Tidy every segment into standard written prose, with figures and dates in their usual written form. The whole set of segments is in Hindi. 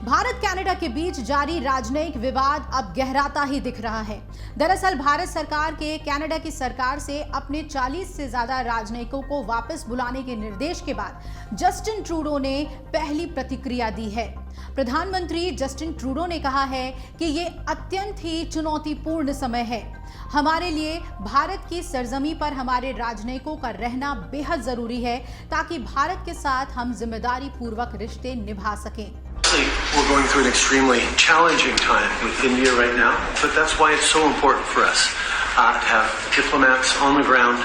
भारत कनाडा के बीच जारी राजनयिक विवाद अब गहराता ही दिख रहा है। दरअसल भारत सरकार के कनाडा की सरकार से अपने 40 से ज्यादा राजनयिकों को वापस बुलाने के निर्देश के बाद जस्टिन ट्रूडो ने पहली प्रतिक्रिया दी है। प्रधानमंत्री जस्टिन ट्रूडो ने कहा है कि ये अत्यंत ही चुनौतीपूर्ण समय है। हमारे लिए भारत की सरजमी पर हमारे राजनयिकों का रहना बेहद जरूरी है ताकि भारत के साथ हम जिम्मेदारी पूर्वक रिश्ते निभा सकें। We're going through an extremely challenging time with India right now, but that's why it's so important for us to have diplomats on the ground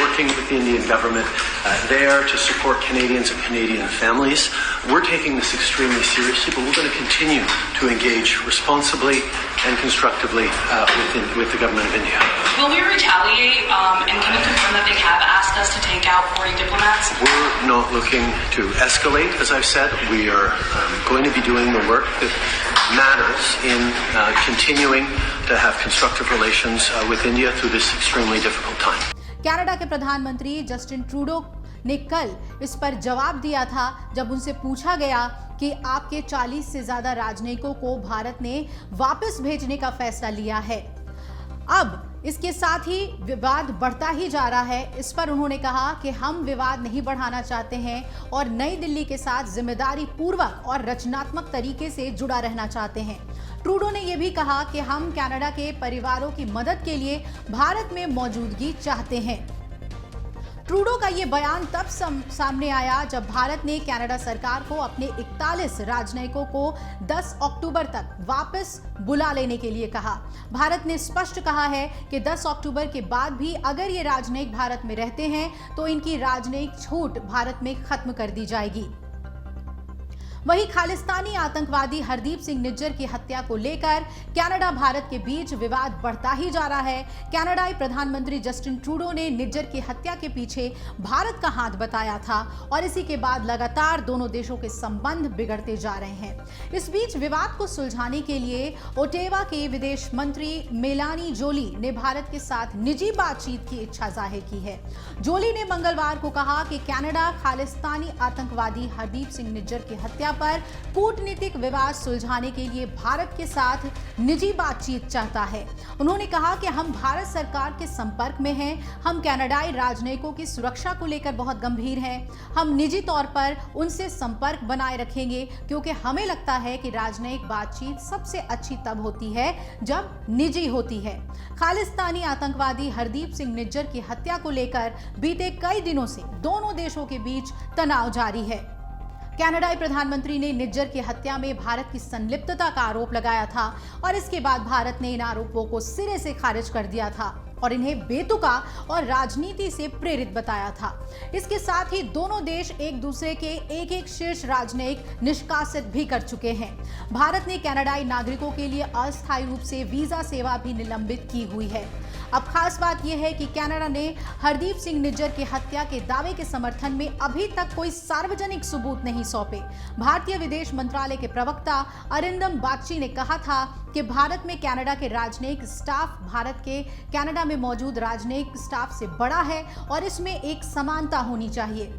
working with the Indian government there to support Canadians and Canadian families. We're taking this extremely seriously, but we're going to continue to engage responsibly and constructively with the government of India. Will we retaliate, and can you confirm that they have asked us to take out 40 diplomats? We're not looking to escalate, as I've said. We are going to be doing the work that matters in continuing to have constructive relations with India through this extremely difficult time. Canada के प्रधानमंत्री जस्टिन ट्रूडो ने कल इस पर जवाब दिया था जब उनसे पूछा गया कि आपके 40 से ज्यादा राजनयिकों को भारत ने वापस भेजने का फैसला लिया है। अब इसके साथ ही विवाद बढ़ता ही जा रहा है। इस पर उन्होंने कहा कि हम विवाद नहीं बढ़ाना चाहते हैं और नई दिल्ली के साथ जिम्मेदारी पूर्वक और रचनात्मक तरीके से जुड़ा रहना चाहते हैं। ट्रूडो ने यह भी कहा कि हम कनाडा के परिवारों की मदद के लिए भारत में मौजूदगी चाहते हैं। ट्रूडो का यह बयान तब सामने आया जब भारत ने कनाडा सरकार को अपने 41 राजनयिकों को 10 अक्टूबर तक वापस बुला लेने के लिए कहा। भारत ने स्पष्ट कहा है कि 10 अक्टूबर के बाद भी अगर ये राजनयिक भारत में रहते हैं तो इनकी राजनयिक छूट भारत में खत्म कर दी जाएगी। वहीं खालिस्तानी आतंकवादी हरदीप सिंह निज्जर की हत्या को लेकर कनाडा भारत के बीच विवाद बढ़ता ही जा रहा है। कनाडाई प्रधानमंत्री जस्टिन ट्रूडो ने निज्जर की हत्या के पीछे भारत का हाथ बताया था और इसी के बाद लगातार दोनों देशों के संबंध बिगड़ते जा रहे हैं। इस बीच विवाद को सुलझाने के लिए ओटावा के विदेश मंत्री मेलानी जोली ने भारत के साथ निजी बातचीत की इच्छा जाहिर की है। जोली ने मंगलवार को कहा कि कनाडा खालिस्तानी आतंकवादी हरदीप सिंह निज्जर की हत्या पर कूटनीतिक विवाद सुलझाने के लिए भारत के साथ निजी बातचीत चाहता है। उन्होंने कहा कि हम भारत सरकार के संपर्क में हैं, हम कनाडाई राजनयिकों की सुरक्षा को लेकर बहुत गंभीर हैं। हम निजी तौर पर उनसे संपर्क बनाए रखेंगे क्योंकि हमें लगता है कि राजनयिक बातचीत सबसे अच्छी तब होती है जब निजी होती है। खालिस्तानी आतंकवादी हरदीप सिंह निज्जर की हत्या को लेकर बीते कई दिनों से दोनों देशों के बीच तनाव जारी है। कनाडाई प्रधानमंत्री ने निज्जर की हत्या में भारत की संलिप्तता का आरोप लगाया था और इसके बाद भारत ने इन आरोपों को सिरे से खारिज कर दिया था और इन्हें बेतुका और राजनीति से प्रेरित बताया था। इसके साथ ही दोनों देश एक दूसरे के एक शीर्ष राजनयिक निष्कासित भी कर चुके हैं। भारत ने कनाडाई नागरिकों के लिए अस्थायी रूप से वीजा सेवा भी निलंबित की हुई है। अब खास बात यह है कि कनाडा ने हरदीप सिंह निज्जर की हत्या के दावे के समर्थन में अभी तक कोई सार्वजनिक सबूत नहीं सौंपे। भारतीय विदेश मंत्रालय के प्रवक्ता अरिंदम बागची ने कहा था कि भारत में कनाडा के राजनयिक स्टाफ भारत के कनाडा में मौजूद राजनयिक स्टाफ से बड़ा है और इसमें एक समानता होनी चाहिए।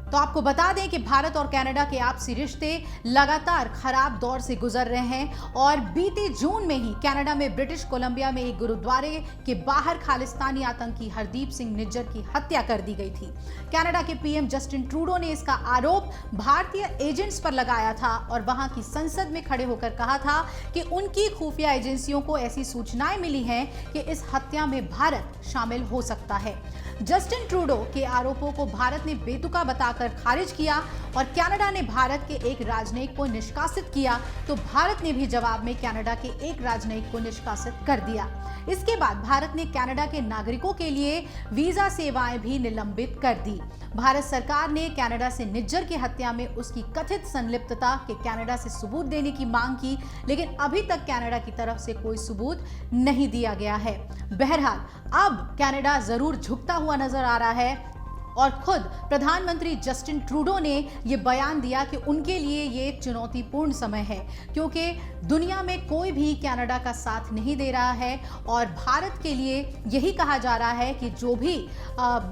तो आपको बता दें कि भारत और कनाडा के आपसी रिश्ते लगातार खराब दौर से गुजर रहे हैं और बीते जून में ही कनाडा में ब्रिटिश कोलंबिया में एक गुरुद्वारे के बाहर खालिस्तानी आतंकी हरदीप सिंह निज्जर की हत्या कर दी गई थी। कनाडा के पीएम जस्टिन ट्रूडो ने इसका आरोप भारतीय एजेंट्स पर लगाया था और वहां की संसद में खड़े होकर कहा था कि उनकी खुफिया एजेंसियों को ऐसी सूचनाएं मिली हैं कि इस हत्या में भारत शामिल हो सकता है। जस्टिन ट्रूडो के आरोपों को भारत ने बेतुका बताकर खारिज किया और कनाडा ने भारत के एक राजनयिक को निष्कासित किया तो भारत ने भी जवाब में कनाडा के एक राजनयिक को निष्कासित कर दिया। इसके बाद भारत ने कनाडा के नागरिकों के लिए वीजा सेवाएं भी निलंबित कर दी। भारत सरकार ने कनाडा से निज्जर की हत्या में उसकी कथित संलिप्तता के कनाडा से सबूत देने की मांग की, लेकिन अभी तक कनाडा की तरफ से कोई सबूत नहीं दिया गया है। बहरहाल अब कनाडा जरूर झुकता हुआ नजर आ रहा है और खुद प्रधानमंत्री जस्टिन ट्रूडो ने ये बयान दिया कि उनके लिए ये चुनौतीपूर्ण समय है, क्योंकि दुनिया में कोई भी कनाडा का साथ नहीं दे रहा है और भारत के लिए यही कहा जा रहा है कि जो भी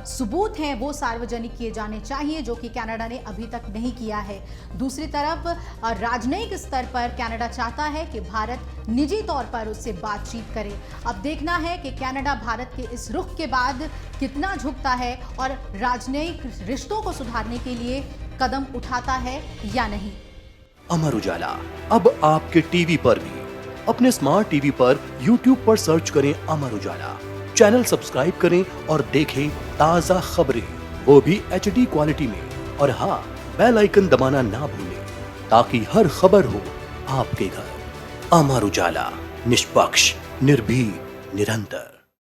सबूत हैं वो सार्वजनिक किए जाने चाहिए, जो कि कनाडा ने अभी तक नहीं किया है। दूसरी तरफ राजनयिक स्तर पर कनाडा चाहता है कि भारत निजी तौर पर उससे बातचीत करे। अब देखना है कि कनाडा भारत के इस रुख के बाद कितना झुकता है और राजनयिक रिश्तों को सुधारने के लिए कदम उठाता है या नहीं। अमर उजाला अब आपके टीवी पर भी। अपने स्मार्ट टीवी पर YouTube पर सर्च करें अमर उजाला, चैनल सब्सक्राइब करें और देखें ताजा खबरें, वो भी HD क्वालिटी में। और हाँ, बेल आइकन दबाना ना भूलें ताकि हर खबर हो आपके घर। अमर उजाला, निष्पक्ष, निर्भीक, निरंतर।